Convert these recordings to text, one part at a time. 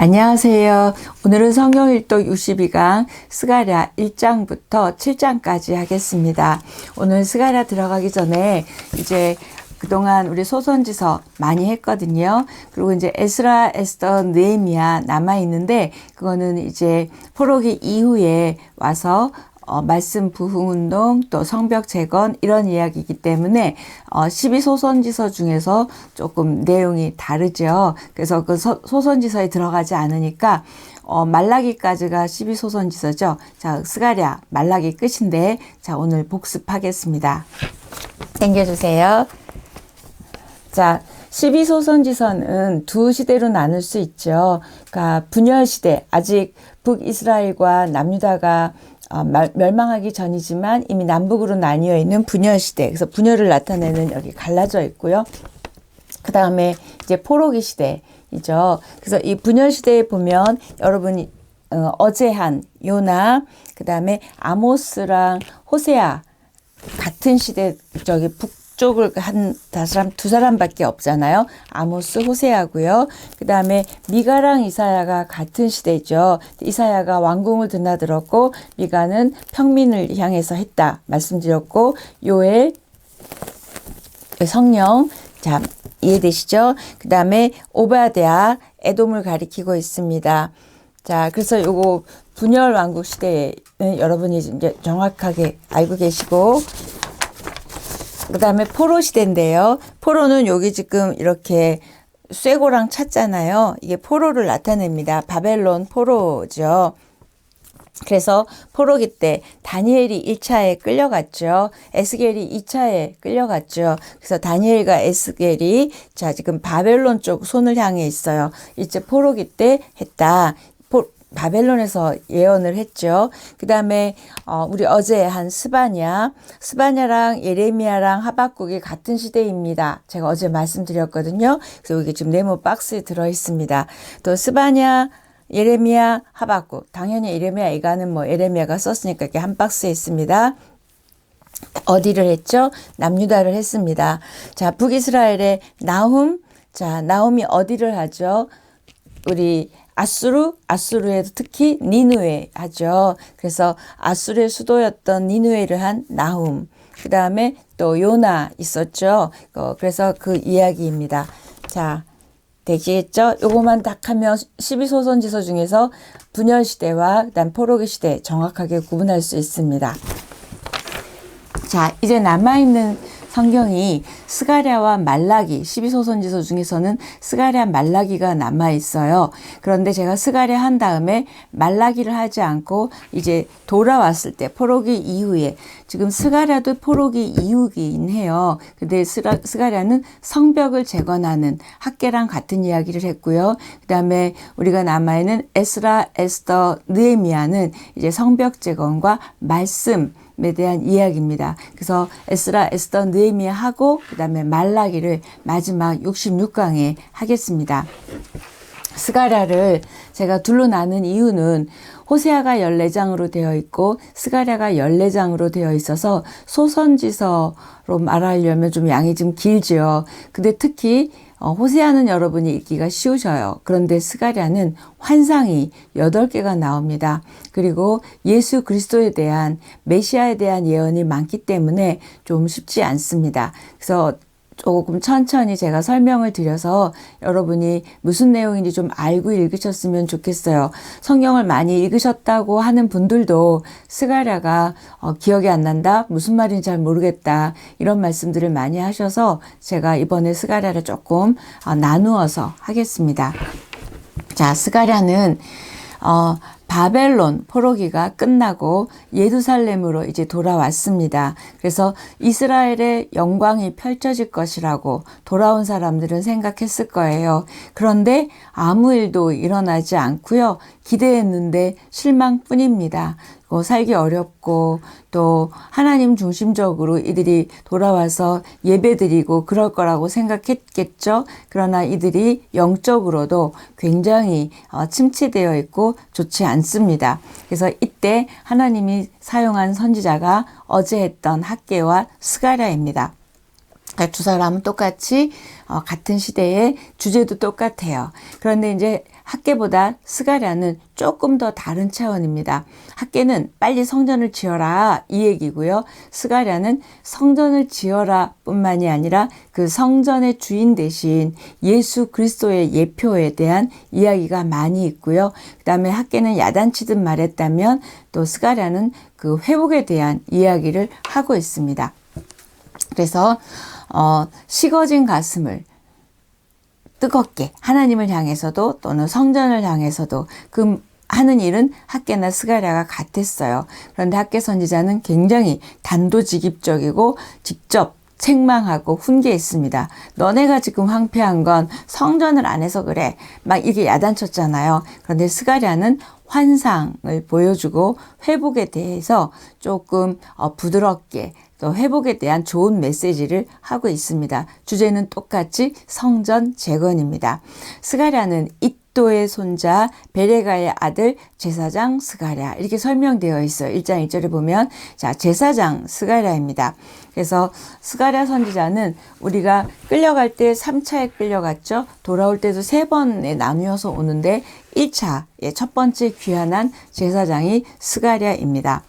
안녕하세요. 오늘은 성경일독 62강 스가랴 1장부터 7장까지 하겠습니다. 오늘 스가랴 들어가기 전에 이제 그동안 우리 소선지서 많이 했거든요. 그리고 이제 에스라, 에스더, 느헤미야 남아있는데 그거는 이제 포로기 이후에 와서 말씀 부흥운동 또 성벽 재건 이런 이야기이기 때문에 12소선지서 중에서 조금 내용이 다르죠. 그래서 그 소선지서에 들어가지 않으니까 말라기까지가 12소선지서죠. 자, 스가랴 말라기 끝인데 자, 오늘 복습하겠습니다. 당겨주세요. 자, 12소선지서는 두 시대로 나눌 수 있죠. 그러니까 분열 시대, 아직 북이스라엘과 남유다가 멸망하기 전이지만 이미 남북으로 나뉘어 있는 분열 시대. 그래서 분열을 나타내는 여기 갈라져 있고요. 그 다음에 이제 포로기 시대이죠. 그래서 이 분열 시대에 보면 여러분이 어제 한 요나, 그 다음에 아모스랑 호세아 같은 시대 저기 북쪽을 한 두 사람밖에 없잖아요. 아모스, 호세아고요. 그 다음에 미가랑 이사야가 같은 시대죠. 이사야가 왕궁을 드나들었고 미가는 평민을 향해서 했다 말씀드렸고, 요엘 성령, 자 이해되시죠? 그 다음에 오바댜 에돔을 가리키고 있습니다. 자, 그래서 요거 분열 왕국 시대는 여러분이 이제 정확하게 알고 계시고, 그 다음에 포로 시대인데요. 포로는 여기 지금 이렇게 쇠고랑 찼잖아요. 이게 포로를 나타냅니다. 바벨론 포로죠. 그래서 포로기 때 다니엘이 1차에 끌려갔죠. 에스겔이 2차에 끌려갔죠. 그래서 다니엘과 에스겔이 자 지금 바벨론 쪽 손을 향해 있어요. 이제 포로기 때 했다. 바벨론에서 예언을 했죠. 그 다음에 우리 어제 한 스바냐랑 예레미야랑 하박국이 같은 시대입니다. 제가 어제 말씀드렸거든요. 그래서 여기 지금 네모 박스에 들어 있습니다. 또 스바냐, 예레미야, 하박국. 당연히 예레미야 이가는 뭐 예레미야가 썼으니까 이렇게 한 박스에 있습니다. 어디를 했죠? 남유다를 했습니다. 자, 북이스라엘의 나훔. 자, 나훔이 어디를 하죠? 우리 아수르에도 특히 니느웨 하죠. 그래서 아수르의 수도였던 니느웨를 한 나훔. 그 다음에 또 요나 있었죠. 그래서 그 이야기입니다. 자, 되시겠죠? 요거만 딱 하면 12소선지서 중에서 분열 시대와 그다음 포로기 시대 정확하게 구분할 수 있습니다. 자, 이제 남아있는 성경이 스가랴와 말라기, 12소선지서 중에서는 스가랴 말라기가 남아있어요. 그런데 제가 스가랴 한 다음에 말라기를 하지 않고 이제 돌아왔을 때 포로기 이후에, 지금 스가랴도 포로기 이후긴 해요. 근데 스가랴는 성벽을 재건하는 학계랑 같은 이야기를 했고요. 그 다음에 우리가 남아있는 에스라, 에스더, 느헤미야는 이제 성벽 재건과 말씀에 대한 이야기입니다. 그래서 에스라, 에스더, 느헤미야 하고 그 다음에 말라기를 마지막 66강에 하겠습니다. 스가랴를 제가 둘로 나눈 이유는 호세아가 14장으로 되어 있고 스가랴가 14장으로 되어 있어서 소선지서로 말하려면 좀 양이 좀 길죠. 근데 특히 호세아는 여러분이 읽기가 쉬우셔요. 그런데 스가랴는 환상이 8개가 나옵니다. 그리고 예수 그리스도에 대한, 메시아에 대한 예언이 많기 때문에 좀 쉽지 않습니다. 그래서 조금 천천히 제가 설명을 드려서 여러분이 무슨 내용인지 좀 알고 읽으셨으면 좋겠어요. 성경을 많이 읽으셨다고 하는 분들도 스가랴가 기억이 안 난다, 무슨 말인지 잘 모르겠다, 이런 말씀들을 많이 하셔서 제가 이번에 스가랴를 조금 나누어서 하겠습니다. 자, 스가랴는 바벨론 포로기가 끝나고 예루살렘으로 이제 돌아왔습니다. 그래서 이스라엘의 영광이 펼쳐질 것이라고 돌아온 사람들은 생각했을 거예요. 그런데 아무 일도 일어나지 않고요. 기대했는데 실망뿐입니다. 살기 어렵고 또 하나님 중심적으로 이들이 돌아와서 예배드리고 그럴 거라고 생각했겠죠. 그러나 이들이 영적으로도 굉장히 침체되어 있고 좋지 않습니다. 그래서 이때 하나님이 사용한 선지자가 어제 했던 학개와 스가랴입니다. 그러니까 두 사람은 똑같이 같은 시대에 주제도 똑같아요. 그런데 이제 학개보다 스가랴는 조금 더 다른 차원입니다. 학개는 빨리 성전을 지어라 이 얘기고요. 스가랴는 성전을 지어라 뿐만이 아니라 그 성전의 주인 대신 예수 그리스도의 예표에 대한 이야기가 많이 있고요. 그 다음에 학개는 야단치듯 말했다면 또 스가랴는 그 회복에 대한 이야기를 하고 있습니다. 그래서 식어진 가슴을 뜨겁게 하나님을 향해서도 또는 성전을 향해서도 그 하는 일은 학개나 스가랴가 같았어요. 그런데 학개 선지자는 굉장히 단도직입적이고 직접 책망하고 훈계했습니다. 너네가 지금 황폐한 건 성전을 안 해서 그래. 막 이게 야단쳤잖아요. 그런데 스가랴는 환상을 보여주고 회복에 대해서 조금 부드럽게 또 회복에 대한 좋은 메시지를 하고 있습니다. 주제는 똑같이 성전 재건입니다. 스가랴는 이또의 손자 베레가의 아들 제사장 스가랴 이렇게 설명되어 있어요. 1장 1절에 보면 자 제사장 스가랴입니다. 그래서 스가랴 선지자는 우리가 끌려갈 때 3차에 끌려갔죠. 돌아올 때도 3번에 나누어서 오는데 1차 첫 번째 귀환한 제사장이 스가랴입니다.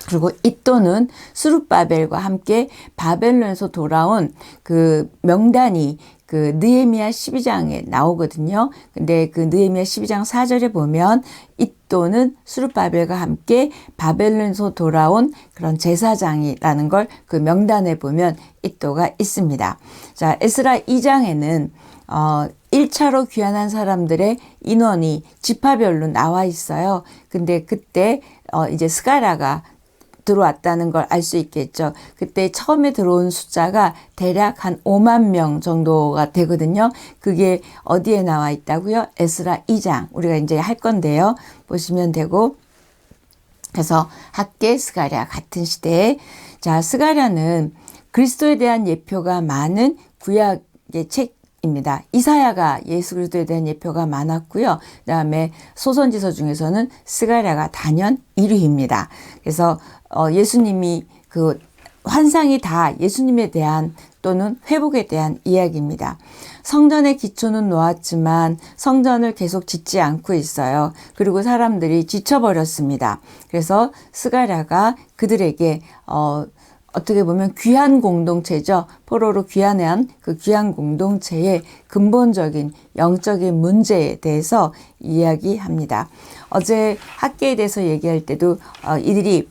그리고 이또는 스룹바벨과 함께 바벨론에서 돌아온 그 명단이 그 느헤미야 12장에 나오거든요. 근데 그 느헤미야 12장 4절에 보면 이또는 스룹바벨과 함께 바벨론에서 돌아온 그런 제사장이라는 걸 그 명단에 보면 이또가 있습니다. 자, 에스라 2장에는 1차로 귀환한 사람들의 인원이 지파별로 나와 있어요. 근데 그때 이제 스가랴가 들어왔다는 걸 알 수 있겠죠. 그때 처음에 들어온 숫자가 대략 한 5만 명 정도가 되거든요. 그게 어디에 나와 있다고요? 에스라 2장 우리가 이제 할 건데요. 보시면 되고 그래서 학개 스가랴 같은 시대에 자 스가랴는 그리스도에 대한 예표가 많은 구약의 책입니다. 이사야가 예수 그리스도에 대한 예표가 많았고요. 그다음에 소선지서 중에서는 스가랴가 단연 1위입니다. 그래서 예수님이 그 환상이 다 예수님에 대한 또는 회복에 대한 이야기입니다. 성전의 기초는 놓았지만 성전을 계속 짓지 않고 있어요. 그리고 사람들이 지쳐버렸습니다. 그래서 스가랴가 그들에게 어떻게 보면 귀한 공동체죠. 포로로 귀환한 그 귀한 공동체의 근본적인 영적인 문제에 대해서 이야기합니다. 어제 학계에 대해서 얘기할 때도 이들이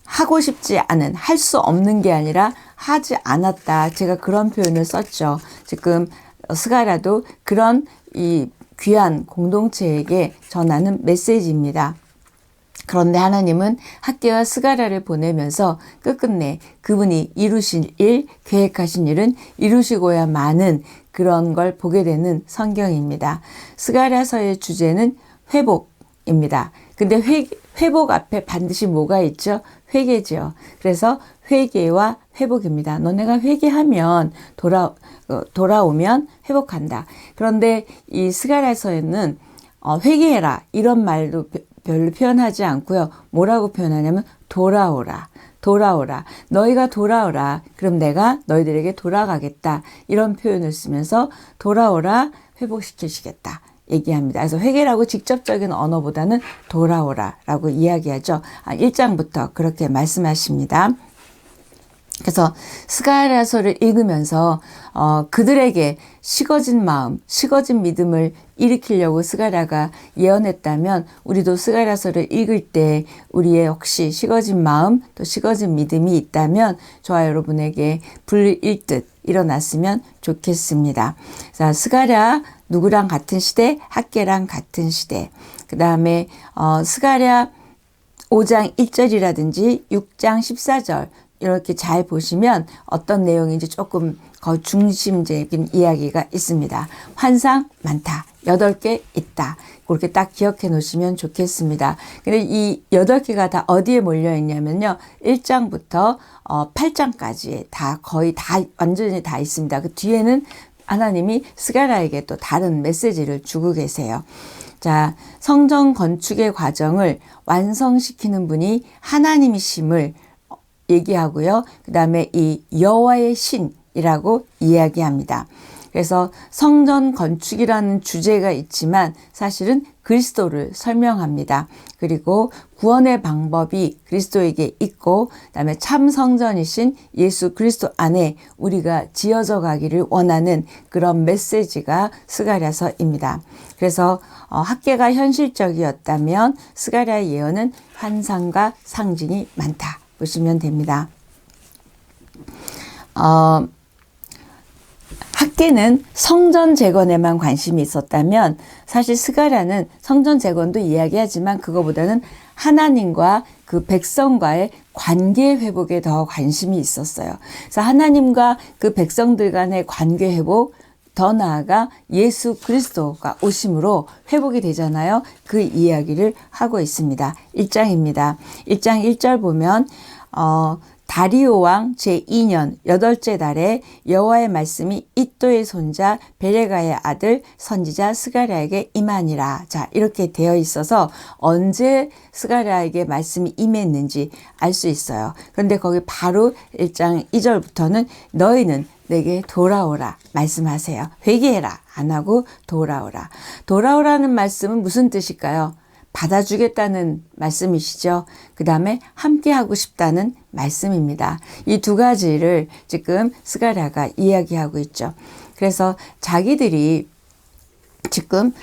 하고 싶지 않은, 할 수 없는 게 아니라 하지 않았다. 제가 그런 표현을 썼죠. 지금 스가랴도 그런 이 귀한 공동체에게 전하는 메시지입니다. 그런데 하나님은 학개와 스가랴를 보내면서 끝끝내 그분이 이루실 일, 계획하신 일은 이루시고야마는 그런 걸 보게 되는 성경입니다. 스가랴서의 주제는 회복입니다. 근데 회복 앞에 반드시 뭐가 있죠? 회개죠. 그래서 회개와 회복입니다. 너네가 회개하면 돌아오면 회복한다. 그런데 이 스가랴서에는 회개해라 이런 말도 별로 표현하지 않고요. 뭐라고 표현하냐면 돌아오라. 돌아오라. 너희가 돌아오라. 그럼 내가 너희들에게 돌아가겠다. 이런 표현을 쓰면서 돌아오라. 회복시키시겠다. 얘기합니다. 그래서 회개라고 직접적인 언어보다는 돌아오라라고 이야기하죠. 1장부터 그렇게 말씀하십니다. 그래서 스가랴서를 읽으면서 그들에게 식어진 마음, 식어진 믿음을 일으키려고 스가랴가 예언했다면 우리도 스가랴서를 읽을 때 우리의 혹시 식어진 마음 또 식어진 믿음이 있다면 저와 여러분에게 불일듯 일어났으면 좋겠습니다. 자, 스가랴 누구랑 같은 시대? 학개랑 같은 시대. 그 다음에 스가랴 5장 1절이라든지 6장 14절 이렇게 잘 보시면 어떤 내용인지 조금 중심적인 이야기가 있습니다. 환상 많다. 8개 있다. 그렇게 딱 기억해 놓으시면 좋겠습니다. 근데 이 8개가 다 어디에 몰려 있냐면요. 1장부터 8장까지 다 거의 다 완전히 다 있습니다. 그 뒤에는 하나님이 스가랴에게 또 다른 메시지를 주고 계세요. 자, 성전 건축의 과정을 완성시키는 분이 하나님이심을 얘기하고요. 그 다음에 이 여호와의 신이라고 이야기합니다. 그래서 성전 건축이라는 주제가 있지만 사실은 그리스도를 설명합니다. 그리고 구원의 방법이 그리스도에게 있고 그다음에 참 성전이신 예수 그리스도 안에 우리가 지어져 가기를 원하는 그런 메시지가 스가랴서입니다. 그래서 학계가 현실적이었다면 스가랴의 예언은 환상과 상징이 많다 보시면 됩니다. 학계는 성전 재건에만 관심이 있었다면 사실 스가랴는 성전 재건도 이야기하지만 그거보다는 하나님과 그 백성과의 관계 회복에 더 관심이 있었어요. 그래서 하나님과 그 백성들 간의 관계 회복, 더 나아가 예수 그리스도가 오심으로 회복이 되잖아요. 그 이야기를 하고 있습니다. 1장입니다. 1장 1절 보면 다리오 왕 제2년 8째 달에 여호와의 말씀이 이또의 손자 베레가의 아들 선지자 스가랴에게 임하니라. 자, 이렇게 되어 있어서 언제 스가랴에게 말씀이 임했는지 알 수 있어요. 그런데 거기 바로 1장 2절부터는 너희는 내게 돌아오라 말씀하세요. 회개해라 안 하고 돌아오라. 돌아오라는 말씀은 무슨 뜻일까요? 받아주겠다는 말씀이시죠. 그 다음에 함께하고 싶다는 말씀입니다. 이 두 가지를 지금 스가랴가 이야기하고 있죠. 그래서 자기들이 지금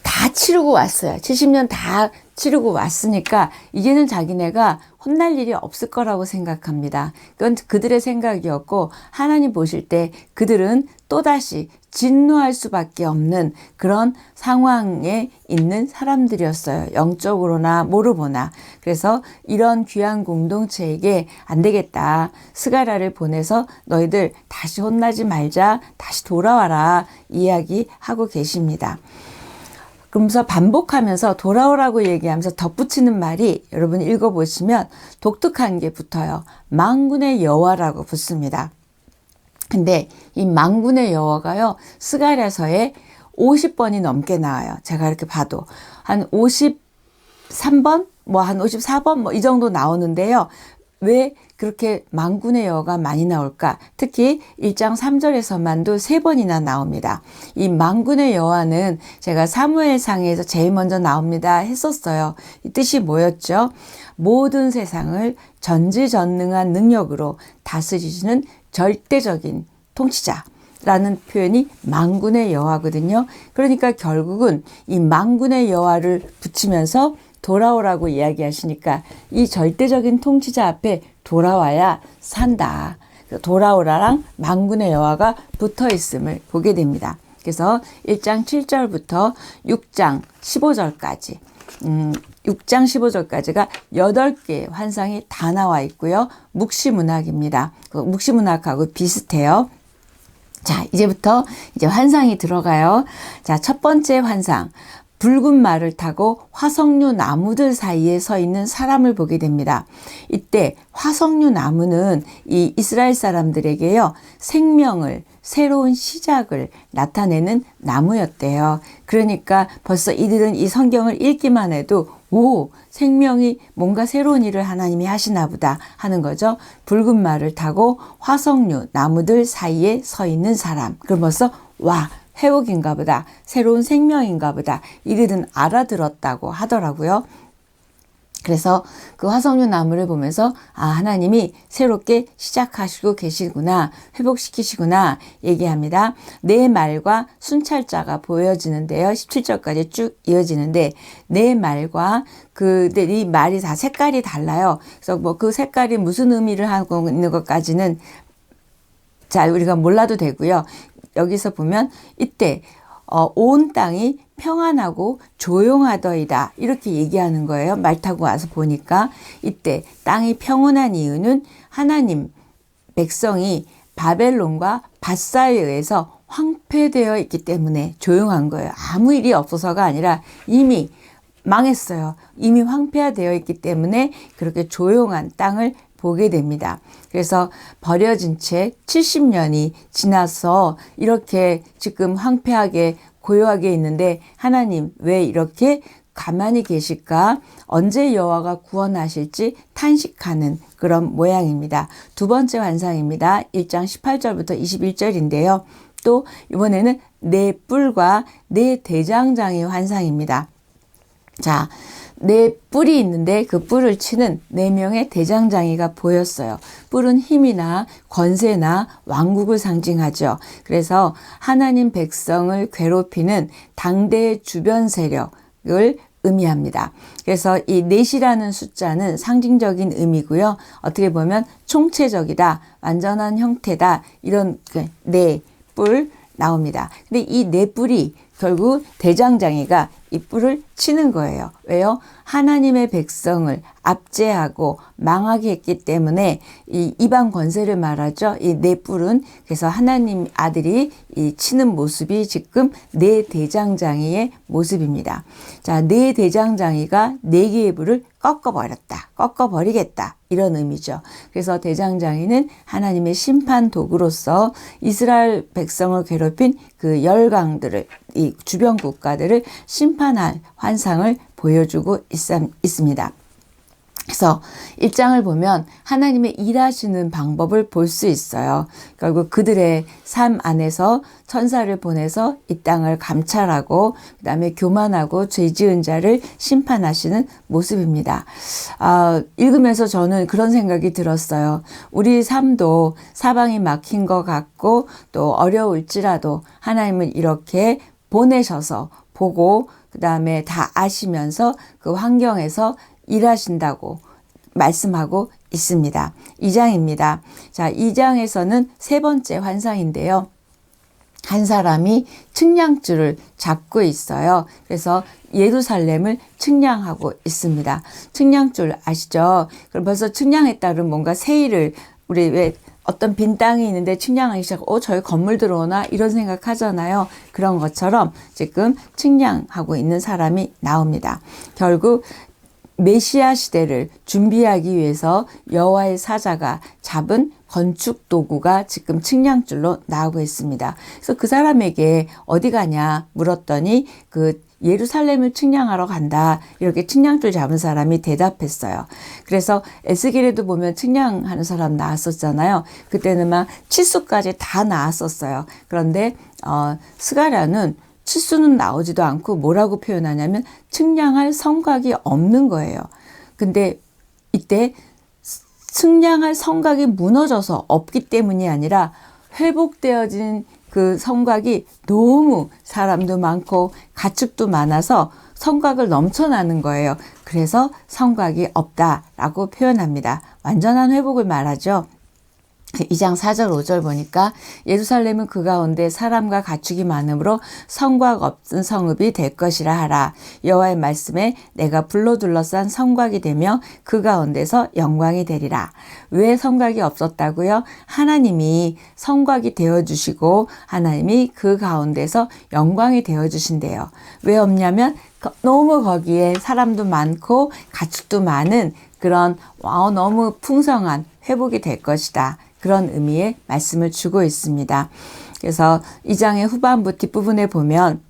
다 치르고 왔어요. 70년 다 치르고 왔으니까 이제는 자기네가 혼날 일이 없을 거라고 생각합니다. 그건 그들의 생각이었고 하나님 보실 때 그들은 또다시 진노할 수밖에 없는 그런 상황에 있는 사람들이었어요. 영적으로나 모르보나. 그래서 이런 귀한 공동체에게 안 되겠다. 스가랴를 보내서 너희들 다시 혼나지 말자. 다시 돌아와라. 이야기하고 계십니다. 그러면서 반복하면서 돌아오라고 얘기하면서 덧붙이는 말이 여러분 읽어보시면 독특한 게 붙어요. 만군의 여호와라고 붙습니다. 근데 이 만군의 여호와가요. 스가랴서에 50번이 넘게 나와요. 제가 이렇게 봐도 한 53번, 한 54번 이 정도 나오는데요. 왜 그렇게 만군의 여호와가 많이 나올까? 특히 1장 3절에서만도 3번이나 나옵니다. 이 만군의 여호와는 제가 사무엘상에서 제일 먼저 나옵니다 했었어요. 이 뜻이 뭐였죠? 모든 세상을 전지전능한 능력으로 다스리시는 절대적인 통치자라는 표현이 만군의 여호와거든요. 그러니까 결국은 이 만군의 여호와를 붙이면서 돌아오라고 이야기하시니까 이 절대적인 통치자 앞에 돌아와야 산다. 돌아오라랑 만군의 여호와가 붙어 있음을 보게 됩니다. 그래서 1장 7절부터 6장 15절까지 6장 15절까지가 8개의 환상이 다 나와 있고요. 묵시문학입니다. 묵시문학하고 비슷해요. 자, 이제부터 이제 환상이 들어가요. 자, 첫 번째 환상. 붉은 말을 타고 화석류 나무들 사이에 서 있는 사람을 보게 됩니다. 이때 화석류 나무는 이 이스라엘 사람들에게요, 생명을, 새로운 시작을 나타내는 나무였대요. 그러니까 벌써 이들은 이 성경을 읽기만 해도 생명이 뭔가 새로운 일을 하나님이 하시나 보다 하는 거죠. 붉은 말을 타고 화석류 나무들 사이에 서 있는 사람. 그럼 벌써 회복인가 보다. 새로운 생명인가 보다. 이들은 알아들었다고 하더라고요. 그래서 그 화석류 나무를 보면서 하나님이 새롭게 시작하시고 계시구나. 회복시키시구나 얘기합니다. 내 말과 순찰자가 보여지는데요. 17절까지 쭉 이어지는데 내 말과 이 말이 다 색깔이 달라요. 그래서 그 색깔이 무슨 의미를 하고 있는 것까지는 잘 우리가 몰라도 되고요. 여기서 보면 이때 온 땅이 평안하고 조용하더이다 이렇게 얘기하는 거예요. 말 타고 와서 보니까 이때 땅이 평온한 이유는 하나님 백성이 바벨론과 바사에 의해서 황폐되어 있기 때문에 조용한 거예요. 아무 일이 없어서가 아니라 이미 망했어요. 이미 황폐화되어 있기 때문에 그렇게 조용한 땅을 보게 됩니다. 그래서 버려진 채 70년이 지나서 이렇게 지금 황폐하게 고요하게 있는데 하나님 왜 이렇게 가만히 계실까? 언제 여호와가 구원하실지 탄식하는 그런 모양입니다. 두 번째 환상입니다. 1장 18절부터 21절인데요. 또 이번에는 네 뿔과 네 대장장의 환상입니다. 자, 네 뿔이 있는데 그 뿔을 치는 네 명의 대장장이가 보였어요. 뿔은 힘이나 권세나 왕국을 상징하죠. 그래서 하나님 백성을 괴롭히는 당대의 주변 세력을 의미합니다. 그래서 이 넷이라는 숫자는 상징적인 의미고요. 어떻게 보면 총체적이다, 완전한 형태다, 이런 네 뿔 나옵니다. 근데 이 네 뿔이 결국 대장장이가 이 뿔을 치는 거예요. 왜요? 하나님의 백성을 압제하고 망하게 했기 때문에 이 이방 권세를 말하죠. 이 네 뿔은 그래서 하나님 아들이 이 치는 모습이 지금 네 대장장이의 모습입니다. 자, 네 대장장이가 네 개의 뿔을 꺾어버렸다, 꺾어버리겠다, 이런 의미죠. 그래서 대장장이는 하나님의 심판 도구로서 이스라엘 백성을 괴롭힌 그 열강들을, 이 주변 국가들을 심판할 환상을 보여주고 있습니다. 그래서 1장을 보면 하나님의 일하시는 방법을 볼 수 있어요. 결국 그들의 삶 안에서 천사를 보내서 이 땅을 감찰하고 그다음에 교만하고 죄 지은 자를 심판하시는 모습입니다. 읽으면서 저는 그런 생각이 들었어요. 우리 삶도 사방이 막힌 것 같고 또 어려울지라도 하나님을 이렇게 보내셔서 보고 그다음에 다 아시면서 그 환경에서 일하신다고 말씀하고 있습니다. 2장입니다. 자, 2장에서는 세 번째 환상인데요. 한 사람이 측량줄을 잡고 있어요. 그래서 예루살렘을 측량하고 있습니다. 측량줄 아시죠? 그럼 벌써 측량했다 그러면 뭔가 세일을, 우리 왜 어떤 빈 땅이 있는데 측량하기 시작하고 저희 건물 들어오나 이런 생각하잖아요. 그런 것처럼 지금 측량하고 있는 사람이 나옵니다. 결국 메시아 시대를 준비하기 위해서 여호와의 사자가 잡은 건축 도구가 지금 측량줄로 나오고 있습니다. 그래서 그 사람에게 어디 가냐 물었더니 그 예루살렘을 측량하러 간다, 이렇게 측량줄 잡은 사람이 대답했어요. 그래서 에스겔에도 보면 측량하는 사람 나왔었잖아요. 그때는 막 치수까지 다 나왔었어요. 그런데 스가랴는 치수는 나오지도 않고 뭐라고 표현하냐면 측량할 성곽이 없는 거예요. 근데 이때 측량할 성곽이 무너져서 없기 때문이 아니라 회복되어진 그 성곽이 너무 사람도 많고 가축도 많아서 성곽을 넘쳐나는 거예요. 그래서 성곽이 없다라고 표현합니다. 완전한 회복을 말하죠. 2장 4절 5절 보니까 예루살렘은 그 가운데 사람과 가축이 많으므로 성곽 없은 성읍이 될 것이라 하라. 여호와의 말씀에 내가 불로 둘러싼 성곽이 되며 그 가운데서 영광이 되리라. 왜 성곽이 없었다고요? 하나님이 성곽이 되어주시고 하나님이 그 가운데서 영광이 되어주신대요. 왜 없냐면 너무 거기에 사람도 많고 가축도 많은 그런 너무 풍성한 회복이 될 것이다, 그런 의미의 말씀을 주고 있습니다. 그래서 2장의 후반부 뒷부분에 보면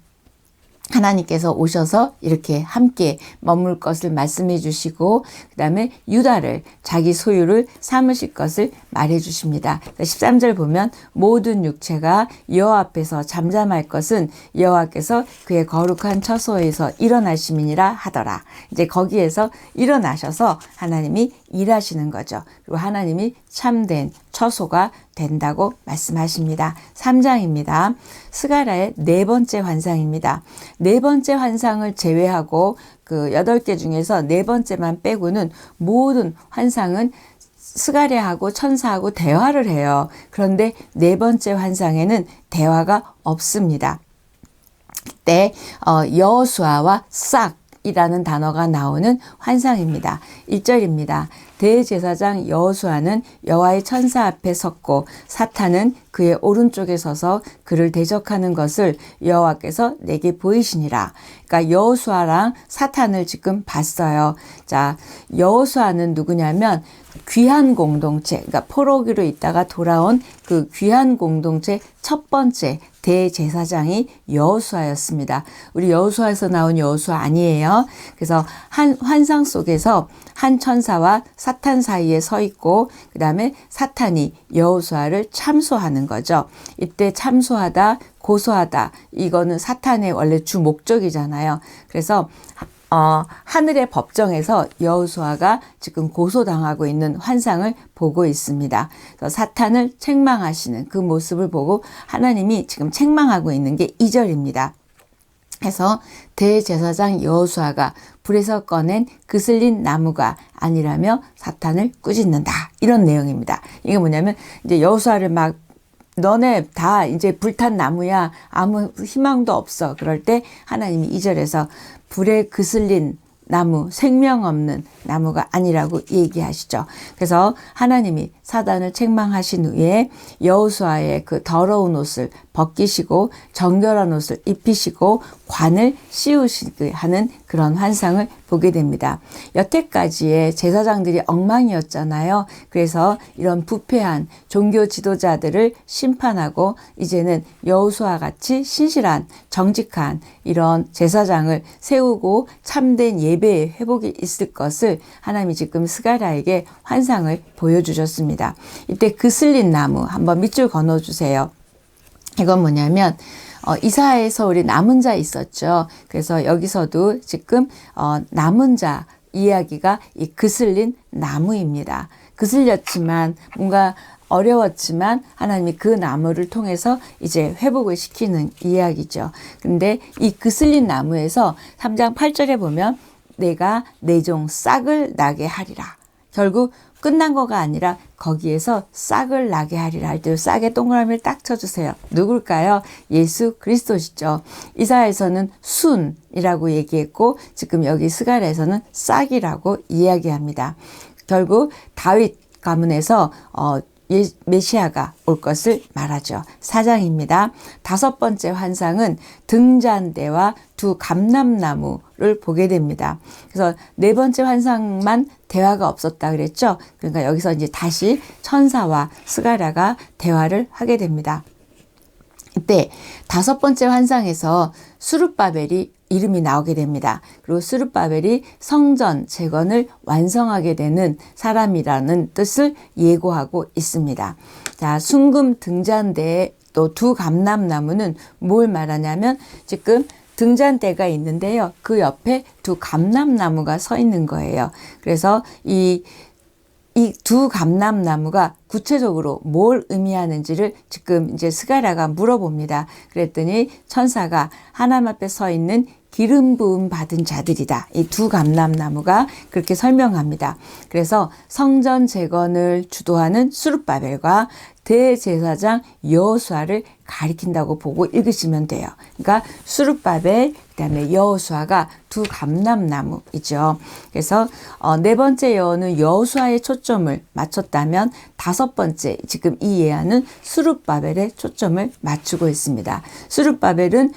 하나님께서 오셔서 이렇게 함께 머물 것을 말씀해 주시고 그 다음에 유다를 자기 소유를 삼으실 것을 말해 주십니다. 13절 보면 모든 육체가 여호와 앞에서 잠잠할 것은 여호와께서 그의 거룩한 처소에서 일어나심이니라 하더라. 이제 거기에서 일어나셔서 하나님이 일하시는 거죠. 그리고 하나님이 참된 처소가 된다고 말씀하십니다. 3장입니다. 스가랴의 네 번째 환상입니다. 네 번째 환상을 제외하고 그 8개 중에서 네 번째만 빼고는 모든 환상은 스가랴하고 천사하고 대화를 해요. 그런데 네 번째 환상에는 대화가 없습니다. 그때 여호수아와 싹 이라는 단어가 나오는 환상입니다. 1절입니다. 대제사장 여호수아는 여호와의 천사 앞에 섰고 사탄은 그의 오른쪽에 서서 그를 대적하는 것을 여호와께서 내게 보이시니라. 그러니까 여호수아랑 사탄을 지금 봤어요. 자, 여호수아는 누구냐면 귀한 공동체, 그러니까 포로기로 있다가 돌아온 그 귀한 공동체 첫 번째 대제사장이 여호수아였습니다. 우리 여호수아에서 나온 여호수아 아니에요. 그래서 한 환상 속에서 한 천사와 사탄 사이에 서 있고 그 다음에 사탄이 여호수아를 참소하는 거죠. 이때 참소하다, 고소하다, 이거는 사탄의 원래 주 목적이잖아요. 그래서 하늘의 법정에서 여호수아가 지금 고소당하고 있는 환상을 보고 있습니다. 그래서 사탄을 책망하시는 그 모습을 보고 하나님이 지금 책망하고 있는 게 2절입니다. 그래서 대제사장 여호수아가 불에서 꺼낸 그슬린 나무가 아니라며 사탄을 꾸짖는다. 이런 내용입니다. 이게 뭐냐면 이제 여호수아를 막 너네 다 이제 불탄 나무야. 아무 희망도 없어. 그럴 때 하나님이 2절에서 불에 그슬린 나무, 생명 없는 나무가 아니라고 얘기하시죠. 그래서 하나님이 사단을 책망하신 후에 여호수아의 그 더러운 옷을 벗기시고 정결한 옷을 입히시고 관을 씌우시게 하는 그런 환상을 보게 됩니다. 여태까지의 제사장들이 엉망이었잖아요. 그래서 이런 부패한 종교 지도자들을 심판하고 이제는 여호수아 같이 신실한 정직한 이런 제사장을 세우고 참된 예배의 회복이 있을 것을 하나님이 지금 스가랴에게 환상을 보여주셨습니다. 이때 그슬린 나무 한번 밑줄 그어주세요. 이건 뭐냐면 이사야에서 우리 남은 자 있었죠. 그래서 여기서도 지금 남은 자 이야기가 이 그슬린 나무입니다. 그슬렸지만 뭔가 어려웠지만 하나님이 그 나무를 통해서 이제 회복을 시키는 이야기죠. 근데 이 그슬린 나무에서 3장 8절에 보면 내가 내 종 싹을 나게 하리라. 결국 끝난 거가 아니라 거기에서 싹을 나게 하리라 할 때 싹의 동그라미를 딱 쳐주세요. 누굴까요? 예수 그리스도시죠. 이사야에서는 순이라고 얘기했고 지금 여기 스가랴에서는 싹이라고 이야기합니다. 결국 다윗 가문에서 메시아가 올 것을 말하죠. 4장입니다. 5번째 환상은 등잔대와 두 감람나무를 보게 됩니다. 그래서 4번째 환상만 대화가 없었다 그랬죠. 그러니까 여기서 이제 다시 천사와 스가랴가 대화를 하게 됩니다. 이때 5번째 환상에서 수룹바벨이 이름이 나오게 됩니다. 그리고 수룹바벨이 성전 재건을 완성하게 되는 사람이라는 뜻을 예고하고 있습니다. 자, 순금 등잔대에 또 두 감람나무는 뭘 말하냐면 지금 등잔대가 있는데요. 그 옆에 두 감람나무가 서 있는 거예요. 그래서 이 두 감람나무가 구체적으로 뭘 의미하는지를 지금 이제 스가랴가 물어봅니다. 그랬더니 천사가 하나님 앞에 서 있는 기름 부음 받은 자들이다. 이 두 감람나무가 그렇게 설명합니다. 그래서 성전 재건을 주도하는 수룹바벨과 대제사장 여호수아를 가리킨다고 보고 읽으시면 돼요. 그러니까 수룹바벨 그다음에 여호수아가 두 감람나무이죠. 그래서 4번째 예언은 여호수아의 초점을 맞췄다면 5번째 지금 이 예언은 수룹바벨의 초점을 맞추고 있습니다. 수룹바벨은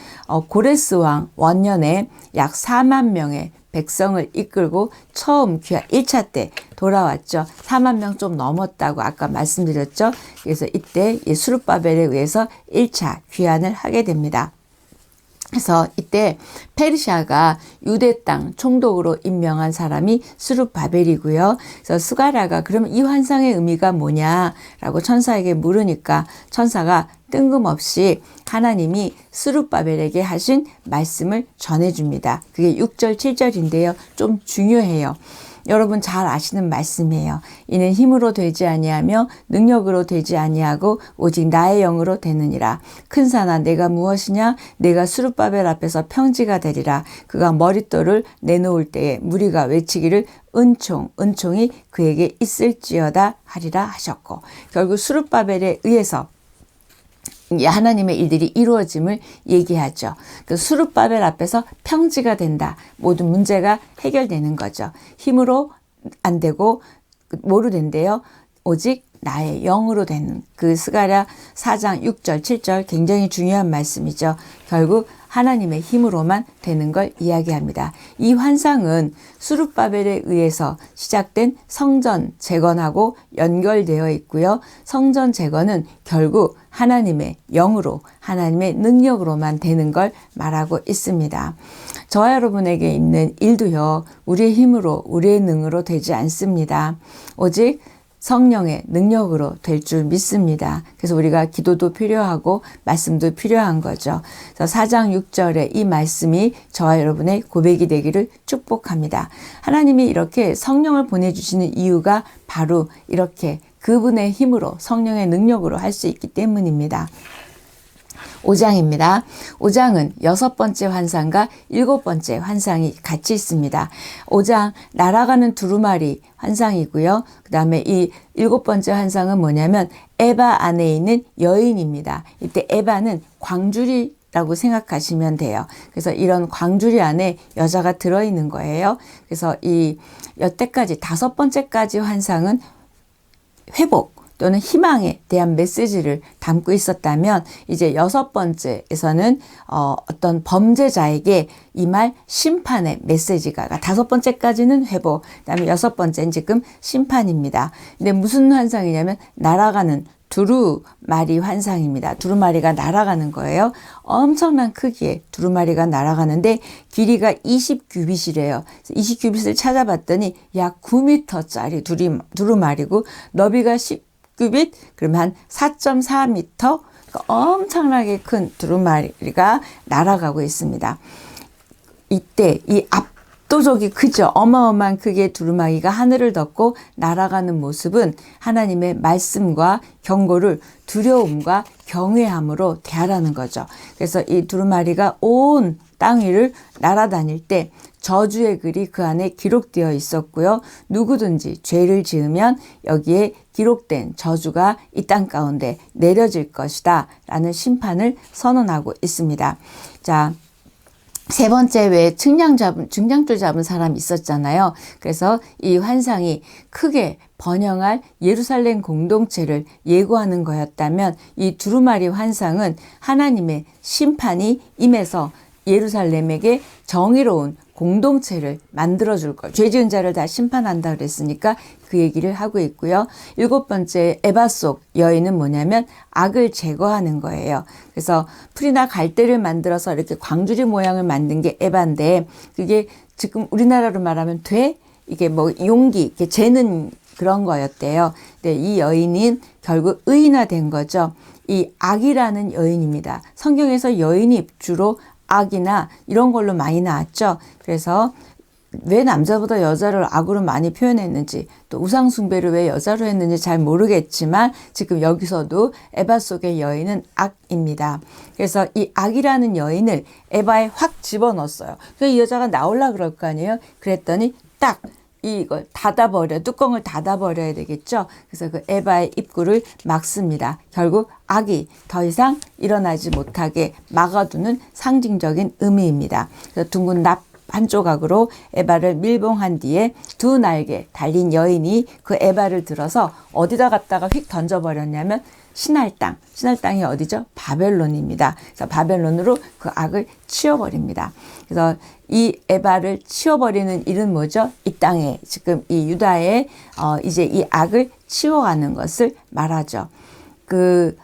고레스 왕 원년에 약 4만 명의 백성을 이끌고 처음 귀환 1차 때 돌아왔죠. 4만 명 좀 넘었다고 아까 말씀드렸죠. 그래서 이때 수룹바벨에 의해서 1차 귀환을 하게 됩니다. 그래서 이때 페르시아가 유대 땅 총독으로 임명한 사람이 수룹바벨이고요. 그래서 스가랴가 그럼 이 환상의 의미가 뭐냐라고 천사에게 물으니까 천사가 뜬금없이 하나님이 수룹바벨에게 하신 말씀을 전해줍니다. 그게 6절 7절인데요. 좀 중요해요. 여러분 잘 아시는 말씀이에요. 이는 힘으로 되지 아니하며 능력으로 되지 아니하고 오직 나의 영으로 되느니라. 큰 산아 내가 무엇이냐? 내가 수룹바벨 앞에서 평지가 되리라. 그가 머릿돌을 내놓을 때에 무리가 외치기를 은총이 그에게 있을지어다 하리라 하셨고 결국 수룹바벨에 의해서 하나님의 일들이 이루어짐을 얘기하죠. 그 수룹바벨 앞에서 평지가 된다. 모든 문제가 해결되는 거죠. 힘으로 안 되고 뭐로 된대요? 오직 나의 영으로 되는 그 스가랴 4장 6절 7절 굉장히 중요한 말씀이죠. 결국 하나님의 힘으로만 되는 걸 이야기합니다. 이 환상은 수룹바벨에 의해서 시작된 성전 재건하고 연결되어 있고요. 성전 재건은 결국 하나님의 영으로 하나님의 능력으로만 되는 걸 말하고 있습니다. 저와 여러분에게 있는 일도요. 우리의 힘으로 우리의 능으로 되지 않습니다. 오직 성령의 능력으로 될 줄 믿습니다. 그래서 우리가 기도도 필요하고 말씀도 필요한 거죠. 그래서 4장 6절에 이 말씀이 저와 여러분의 고백이 되기를 축복합니다. 하나님이 이렇게 성령을 보내주시는 이유가 바로 이렇게 그분의 힘으로 성령의 능력으로 할 수 있기 때문입니다. 5장입니다. 5장은 6번째 환상과 7번째 환상이 같이 있습니다. 5장 날아가는 두루마리 환상이고요. 그 다음에 이 7번째 환상은 뭐냐면 에바 안에 있는 여인입니다. 이때 에바는 광주리라고 생각하시면 돼요. 그래서 이런 광주리 안에 여자가 들어있는 거예요. 그래서 이 여태까지 5번째까지 환상은 회복 또는 희망에 대한 메시지를 담고 있었다면 이제 6번째에서는 어떤 범죄자에게 임할 심판의 메시지가 5번째까지는 회복, 그다음에 6번째는 지금 심판입니다. 근데 무슨 환상이냐면 날아가는 두루마리 환상입니다. 두루마리가 날아가는 거예요. 엄청난 크기의 두루마리가 날아가는데 길이가 20규빗이래요. 20규빗을 찾아봤더니 약 9m짜리 두루마리고 너비가 10규빗, 그러면 한 4.4m, 그러니까 엄청나게 큰 두루마리가 날아가고 있습니다. 이때 이 압도적이 크죠. 어마어마한 크기의 두루마리가 하늘을 덮고 날아가는 모습은 하나님의 말씀과 경고를 두려움과 경외함으로 대하라는 거죠. 그래서 이 두루마리가 온 땅 위를 날아다닐 때 저주의 글이 그 안에 기록되어 있었고요. 누구든지 죄를 지으면 여기에 기록된 저주가 이 땅 가운데 내려질 것이다 라는 심판을 선언하고 있습니다. 자, 세 번째 왜 증량줄 잡은 사람이 있었잖아요. 그래서 이 환상이 크게 번영할 예루살렘 공동체를 예고하는 거였다면 이 두루마리 환상은 하나님의 심판이 임해서 예루살렘에게 정의로운 공동체를 만들어줄 걸. 죄 지은 자를 다 심판한다 그랬으니까 그 얘기를 하고 있고요. 7번째 에바 속 여인은 뭐냐면 악을 제거하는 거예요. 그래서 풀이나 갈대를 만들어서 이렇게 광주리 모양을 만든 게 에바인데 그게 지금 우리나라로 말하면 이게 뭐 용기, 이렇게 재는 그런 거였대요. 근데 이 여인은 결국 의인화된 거죠. 이 악이라는 여인입니다. 성경에서 여인이 주로 악이나 이런 걸로 많이 나왔죠. 그래서 왜 남자보다 여자를 악으로 많이 표현했는지 또 우상숭배를 왜 여자로 했는지 잘 모르겠지만 지금 여기서도 에바 속의 여인은 악입니다. 그래서 이 악이라는 여인을 에바에 확 집어넣었어요. 그래서 이 여자가 나오려고 그럴 거 아니에요. 그랬더니 딱 이걸 뚜껑을 닫아버려야 되겠죠. 그래서 그 에바의 입구를 막습니다. 결국 악이 더 이상 일어나지 못하게 막아두는 상징적인 의미입니다. 그래서 둥근 납 한 조각으로 에바를 밀봉한 뒤에 두 날개 달린 여인이 그 에바를 들어서 어디다 갖다가 휙 던져버렸냐면 신할 땅이 어디죠? 바벨론입니다. 그래서 바벨론으로 그 악을 치워버립니다. 그래서 이 에바를 치워버리는 일은 뭐죠? 이 땅에 지금 이 유다에 이제 이 악을 치워가는 것을 말하죠. 그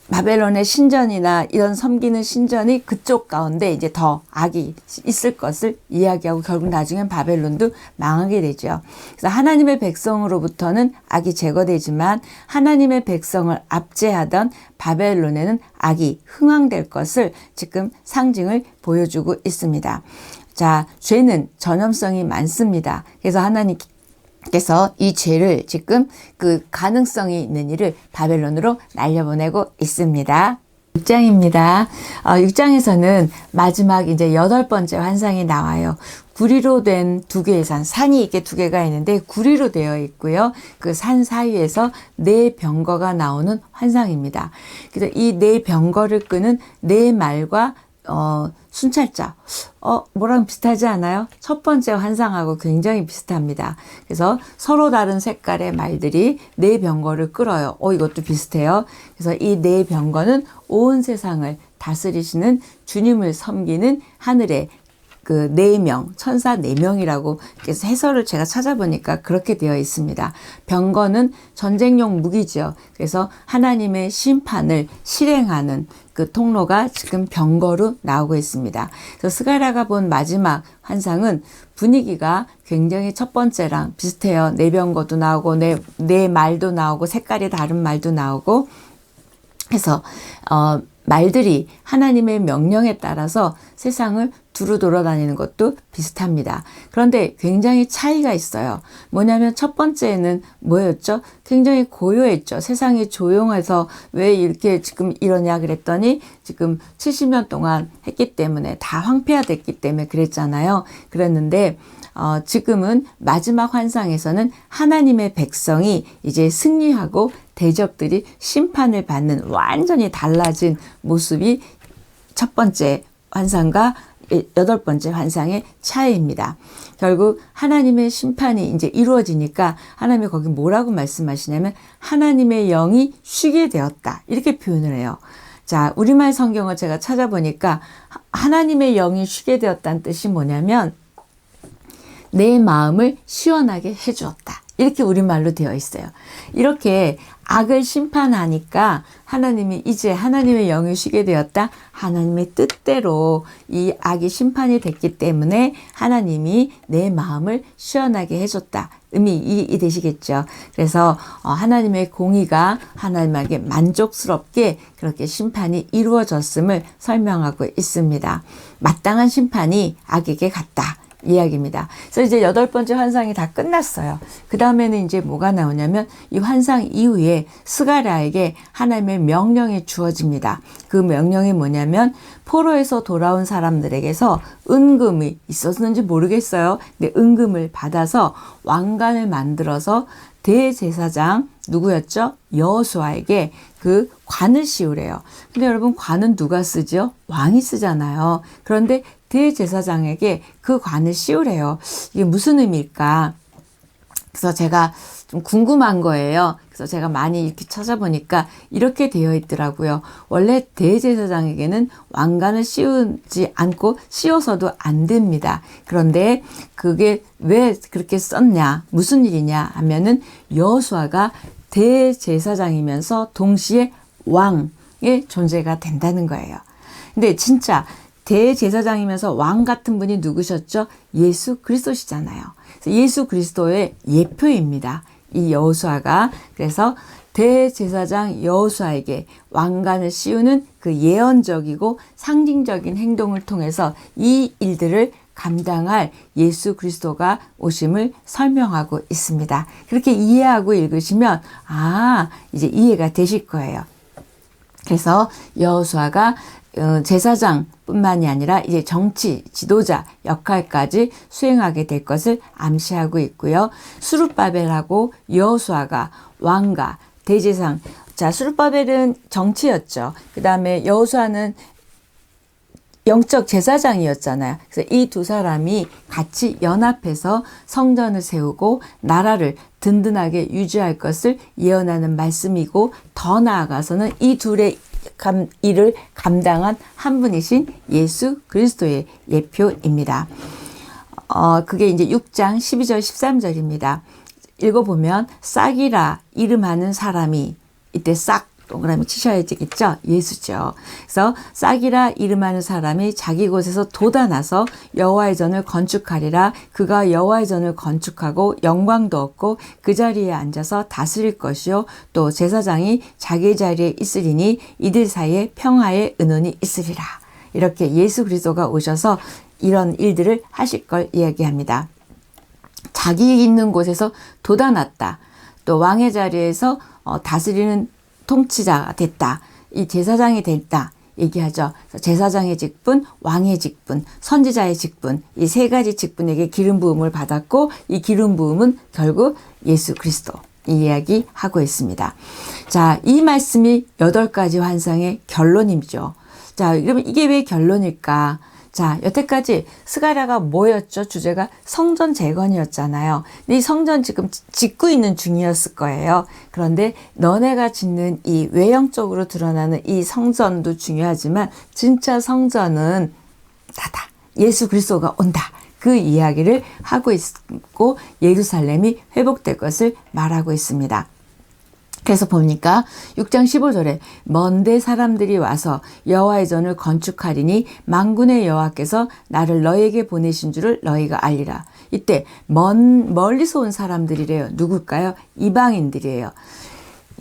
바벨론의 신전이나 이런 섬기는 신전이 그쪽 가운데 이제 더 악이 있을 것을 이야기하고 결국 나중엔 바벨론도 망하게 되죠. 그래서 하나님의 백성으로부터는 악이 제거되지만 하나님의 백성을 압제하던 바벨론에는 악이 흥왕될 것을 지금 상징을 보여주고 있습니다. 자, 죄는 전염성이 많습니다. 그래서 하나님께서 이 죄를 지금 그 가능성이 있는 일을 바벨론으로 날려보내고 있습니다. 6장입니다. 6장에서는 마지막 이제 8번째 환상이 나와요. 구리로 된 두 개의 산이 이렇게 두 개가 있는데 구리로 되어 있고요. 그 산 사이에서 네 병거가 나오는 환상입니다. 그래서 이 네 병거를 끄는 네 말과 순찰자. 뭐랑 비슷하지 않아요? 첫 번째 환상하고 굉장히 비슷합니다. 그래서 서로 다른 색깔의 말들이 네 병거를 끌어요. 이것도 비슷해요. 그래서 이 네 병거는 온 세상을 다스리시는 주님을 섬기는 하늘의 그 4명, 천사 4명이라고 그래서 해설을 제가 찾아보니까 그렇게 되어 있습니다. 병거는 전쟁용 무기죠. 그래서 하나님의 심판을 실행하는 그 통로가 지금 병거로 나오고 있습니다. 그래서 스가랴가 본 마지막 환상은 분위기가 굉장히 첫 번째랑 비슷해요. 네 병거도 나오고 네 말도 나오고 색깔이 다른 말도 나오고 해서 말들이 하나님의 명령에 따라서 세상을 두루 돌아다니는 것도 비슷합니다. 그런데 굉장히 차이가 있어요. 뭐냐면 첫 번째는 뭐였죠? 굉장히 고요했죠. 세상이 조용해서 왜 이렇게 지금 이러냐 그랬더니 지금 70년 동안 했기 때문에 다 황폐화됐기 때문에 그랬잖아요. 그랬는데 지금은 마지막 환상에서는 하나님의 백성이 이제 승리하고 대적들이 심판을 받는 완전히 달라진 모습이 첫 번째 환상과 8번째 환상의 차이입니다. 결국 하나님의 심판이 이제 이루어지니까 하나님이 거기 뭐라고 말씀하시냐면 하나님의 영이 쉬게 되었다. 이렇게 표현을 해요. 자, 우리말 성경을 제가 찾아보니까 하나님의 영이 쉬게 되었다는 뜻이 뭐냐면 내 마음을 시원하게 해주었다. 이렇게 우리말로 되어 있어요. 이렇게 악을 심판하니까 하나님이 이제 하나님의 영이 쉬게 되었다. 하나님의 뜻대로 이 악이 심판이 됐기 때문에 하나님이 내 마음을 시원하게 해줬다. 의미 이해되시겠죠? 그래서 하나님의 공의가 하나님에게 만족스럽게 그렇게 심판이 이루어졌음을 설명하고 있습니다. 마땅한 심판이 악에게 갔다. 이야기입니다. 그래서 이제 8번째 환상이 다 끝났어요. 그 다음에는 이제 뭐가 나오냐면 이 환상 이후에 스가랴에게 하나님의 명령이 주어집니다. 그 명령이 뭐냐면 포로에서 돌아온 사람들에게서 은금이 있었는지 모르겠어요. 근데 은금을 받아서 왕관을 만들어서 대제사장 누구였죠? 여호수아에게 그 관을 씌우래요. 근데 여러분 관은 누가 쓰죠? 왕이 쓰잖아요. 그런데 대제사장에게 그 관을 씌우래요. 이게 무슨 의미일까? 그래서 제가 좀 궁금한 거예요. 그래서 제가 많이 이렇게 찾아보니까 이렇게 되어 있더라고요. 원래 대제사장에게는 왕관을 씌우지 않고 씌워서도 안 됩니다. 그런데 그게 왜 그렇게 썼냐? 무슨 일이냐 하면은 여호수아가 대제사장이면서 동시에 왕의 존재가 된다는 거예요. 근데 진짜 대제사장이면서 왕 같은 분이 누구셨죠? 예수 그리스도시잖아요. 그래서 예수 그리스도의 예표입니다. 이 여호수아가. 그래서 대제사장 여호수아에게 왕관을 씌우는 그 예언적이고 상징적인 행동을 통해서 이 일들을 감당할 예수 그리스도가 오심을 설명하고 있습니다. 그렇게 이해하고 읽으시면 이제 이해가 되실 거예요. 그래서 여호수아가 제사장뿐만이 아니라 이제 정치 지도자 역할까지 수행하게 될 것을 암시하고 있고요. 수룹바벨하고 여호수아가 왕과 대제사장. 자, 수룹바벨은 정치였죠. 그 다음에 여호수아는 영적 제사장이었잖아요. 그래서 이 두 사람이 같이 연합해서 성전을 세우고 나라를 든든하게 유지할 것을 예언하는 말씀이고, 더 나아가서는 이 둘의 일을 감당한 한 분이신 예수 그리스도의 예표입니다. 그게 이제 6장 12절 13절입니다. 읽어보면 싹이라 이름하는 사람이, 이때 싹 동그라미 치셔야 되겠죠? 예수죠. 그래서 싹이라 이름하는 사람이 자기 곳에서 돋아나서 여호와의 전을 건축하리라. 그가 여호와의 전을 건축하고 영광도 얻고 그 자리에 앉아서 다스릴 것이요, 또 제사장이 자기 자리에 있으리니 이들 사이에 평화의 은원이 있으리라. 이렇게 예수 그리스도가 오셔서 이런 일들을 하실 걸 이야기합니다. 자기 있는 곳에서 돋아났다. 또 왕의 자리에서 다스리는 통치자가 됐다. 이 제사장이 됐다. 얘기하죠. 제사장의 직분, 왕의 직분, 선지자의 직분, 이 세 가지 직분에게 기름 부음을 받았고, 이 기름 부음은 결국 예수 그리스도, 이 이야기 하고 있습니다. 자, 이 말씀이 8가지 환상의 결론이죠. 자, 그러면 이게 왜 결론일까? 자, 여태까지 스가랴가 뭐였죠? 주제가 성전 재건이었잖아요. 근데 이 성전 지금 짓고 있는 중이었을 거예요. 그런데 너네가 짓는 이 외형적으로 드러나는 이 성전도 중요하지만 진짜 성전은 나다. 예수 그리스도가 온다. 그 이야기를 하고 있고 예루살렘이 회복될 것을 말하고 있습니다. 그래서 보니까 6장 15절에 먼데 사람들이 와서 여호와의 전을 건축하리니 만군의 여호와께서 나를 너희에게 보내신 줄을 너희가 알리라. 이때 멀리서 온 사람들이래요. 누굴까요? 이방인들이에요.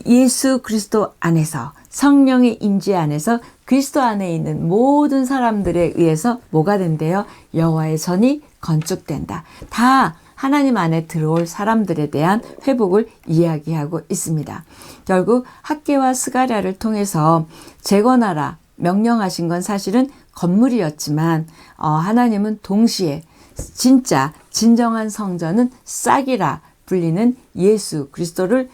예수 그리스도 안에서 성령의 임재 안에서 그리스도 안에 있는 모든 사람들에 의해서 뭐가 된대요? 여호와의 전이 건축된다. 다 하나님 안에 들어올 사람들에 대한 회복을 이야기하고 있습니다. 결국 학개와 스가랴를 통해서 재건하라 명령하신 건 사실은 건물이었지만 하나님은 동시에 진짜 진정한 성전은 싹이라 불리는 예수 그리스도를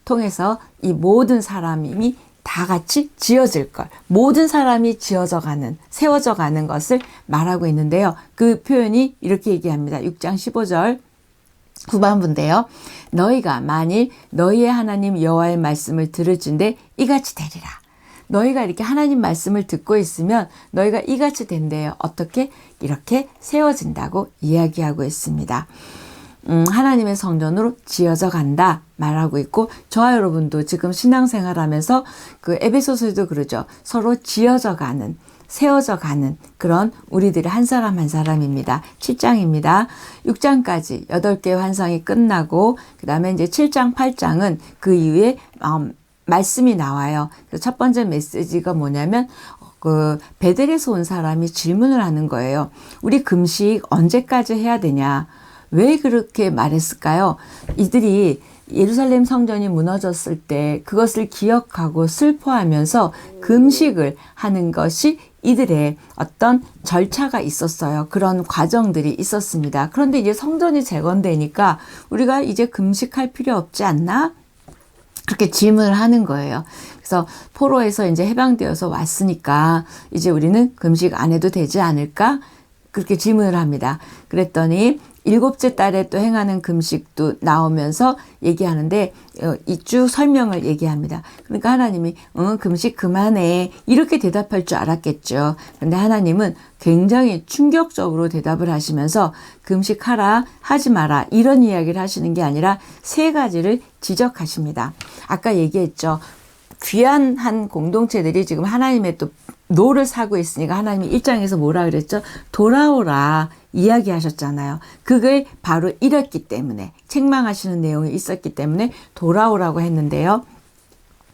통해서 이 모든 사람이 다 같이 지어질 걸, 모든 사람이 지어져 가는, 세워져 가는 것을 말하고 있는데요. 그 표현이 이렇게 얘기합니다. 6장 15절 후반부인데요. 너희가 만일 너희의 하나님 여호와의 말씀을 들을진대 이같이 되리라. 너희가 이렇게 하나님 말씀을 듣고 있으면 너희가 이같이 된대요. 어떻게? 이렇게 세워진다고 이야기하고 있습니다. 하나님의 성전으로 지어져 간다 말하고 있고 저와 여러분도 지금 신앙생활하면서 그 에베소서에도 그러죠. 서로 지어져 가는 세워져 가는 그런 우리들의 한 사람 한 사람입니다. 7장입니다. 6장까지 8개 환상이 끝나고 그 다음에 이제 7장 8장은 그 이후에 말씀이 나와요. 그래서 첫 번째 메시지가 뭐냐면 그 베델에서 온 사람이 질문을 하는 거예요. 우리 금식 언제까지 해야 되냐? 왜 그렇게 말했을까요? 이들이 예루살렘 성전이 무너졌을 때 그것을 기억하고 슬퍼하면서 금식을 하는 것이 이들의 어떤 절차가 있었어요. 그런 과정들이 있었습니다. 그런데 이제 성전이 재건되니까 우리가 이제 금식할 필요 없지 않나? 그렇게 질문을 하는 거예요. 그래서 포로에서 이제 해방되어서 왔으니까 이제 우리는 금식 안 해도 되지 않을까? 그렇게 질문을 합니다. 그랬더니 7째 달에 또 행하는 금식도 나오면서 얘기하는데 이쭉 설명을 얘기합니다. 그러니까 하나님이 금식 그만해 이렇게 대답할 줄 알았겠죠. 그런데 하나님은 굉장히 충격적으로 대답을 하시면서 금식하라 하지 마라 이런 이야기를 하시는 게 아니라 3가지를 지적하십니다. 아까 얘기했죠. 귀한 한 공동체들이 지금 하나님의 또 노를 사고 있으니까 하나님이 1장에서 뭐라 그랬죠? 돌아오라 이야기하셨잖아요. 그게 바로 이랬기 때문에 책망하시는 내용이 있었기 때문에 돌아오라고 했는데요.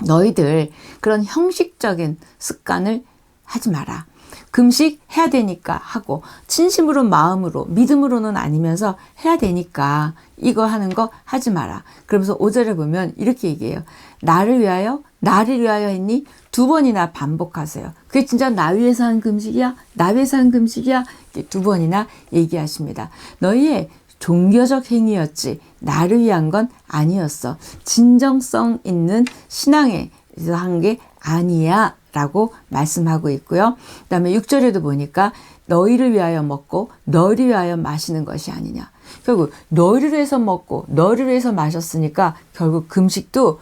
너희들 그런 형식적인 습관을 하지 마라. 금식 해야 되니까 하고 진심으로 마음으로 믿음으로는 아니면서 해야 되니까 이거 하는 거 하지 마라. 그러면서 5절에 보면 이렇게 얘기해요. 나를 위하여 했니? 2번이나 반복하세요. 그게 진짜 나 위해서 한 금식이야? 나 위해서 한 금식이야? 2번이나 얘기하십니다. 너희의 종교적 행위였지 나를 위한 건 아니었어. 진정성 있는 신앙에서 한 게 아니야 라고 말씀하고 있고요. 그 다음에 6절에도 보니까 너희를 위하여 먹고 너희를 위하여 마시는 것이 아니냐. 결국 너희를 위해서 먹고 너희를 위해서 마셨으니까 결국 금식도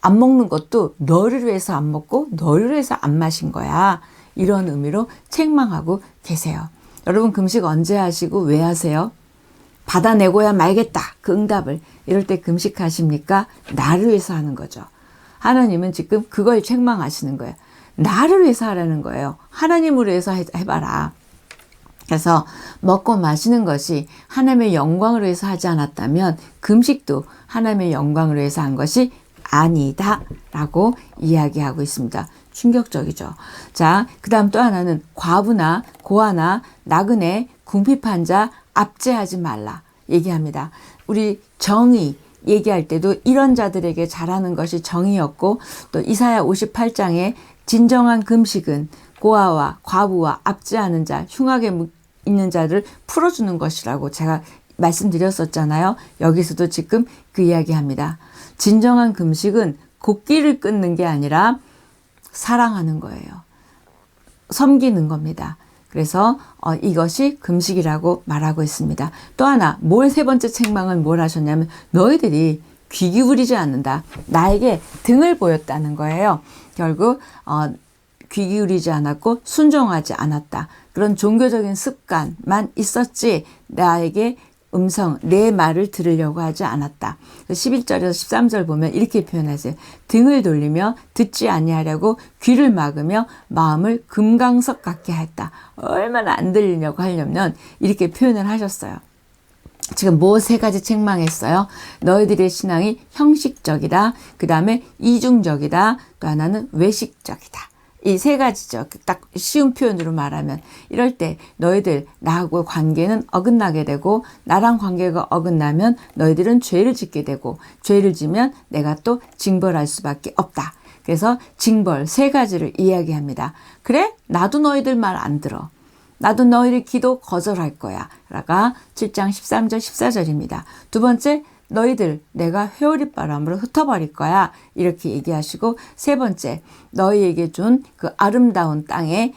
안 먹는 것도 너희를 위해서 안 먹고 너희를 위해서 안 마신 거야. 이런 의미로 책망하고 계세요. 여러분 금식 언제 하시고 왜 하세요? 받아내고야 말겠다. 그 응답을. 이럴 때 금식하십니까? 나를 위해서 하는 거죠. 하나님은 지금 그걸 책망하시는 거예요. 나를 위해서 하라는 거예요. 하나님을 위해서 해봐라. 그래서 먹고 마시는 것이 하나님의 영광을 위해서 하지 않았다면 금식도 하나님의 영광을 위해서 한 것이 아니다 라고 이야기하고 있습니다. 충격적이죠. 자, 그 다음 또 하나는 과부나 고아나 나그네 궁핍한 자 압제하지 말라 얘기합니다. 우리 정의 얘기할 때도 이런 자들에게 잘하는 것이 정의였고 또 이사야 58장에 진정한 금식은 고아와 과부와 압제하는 자, 흉악에 있는 자를 풀어주는 것이라고 제가 말씀드렸었잖아요. 여기서도 지금 그 이야기합니다. 진정한 금식은 곡기를 끊는 게 아니라 사랑하는 거예요. 섬기는 겁니다. 그래서 이것이 금식이라고 말하고 있습니다. 또 하나 세 번째 책망은 뭘 하셨냐면 너희들이 귀 기울이지 않는다. 나에게 등을 보였다는 거예요. 결국 귀 기울이지 않았고 순종하지 않았다. 그런 종교적인 습관만 있었지 나에게 내 말을 들으려고 하지 않았다. 11절에서 13절 보면 이렇게 표현하세요. 등을 돌리며 듣지 아니하려고 귀를 막으며 마음을 금강석 같게 했다. 얼마나 안 들리려고 하려면 이렇게 표현을 하셨어요. 지금 세 가지 책망했어요. 너희들의 신앙이 형식적이다. 그 다음에 이중적이다. 또 하나는 외식적이다. 이 세 가지죠. 딱 쉬운 표현으로 말하면 이럴 때 너희들 나하고 관계는 어긋나게 되고 나랑 관계가 어긋나면 너희들은 죄를 짓게 되고 죄를 지면 내가 또 징벌할 수밖에 없다. 그래서 징벌 세 가지를 이야기합니다. 그래? 나도 너희들 말 안 들어. 나도 너희들 기도 거절할 거야. 라가 7장 13절 14절입니다. 두 번째 너희들 내가 회오리 바람으로 흩어버릴 거야. 이렇게 얘기하시고 세 번째 너희에게 준 그 아름다운 땅에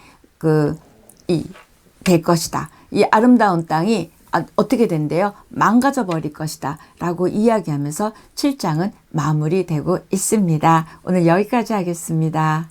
될 것이다. 이 아름다운 땅이 어떻게 된대요? 망가져 버릴 것이다. 라고 이야기하면서 7장은 마무리되고 있습니다. 오늘 여기까지 하겠습니다.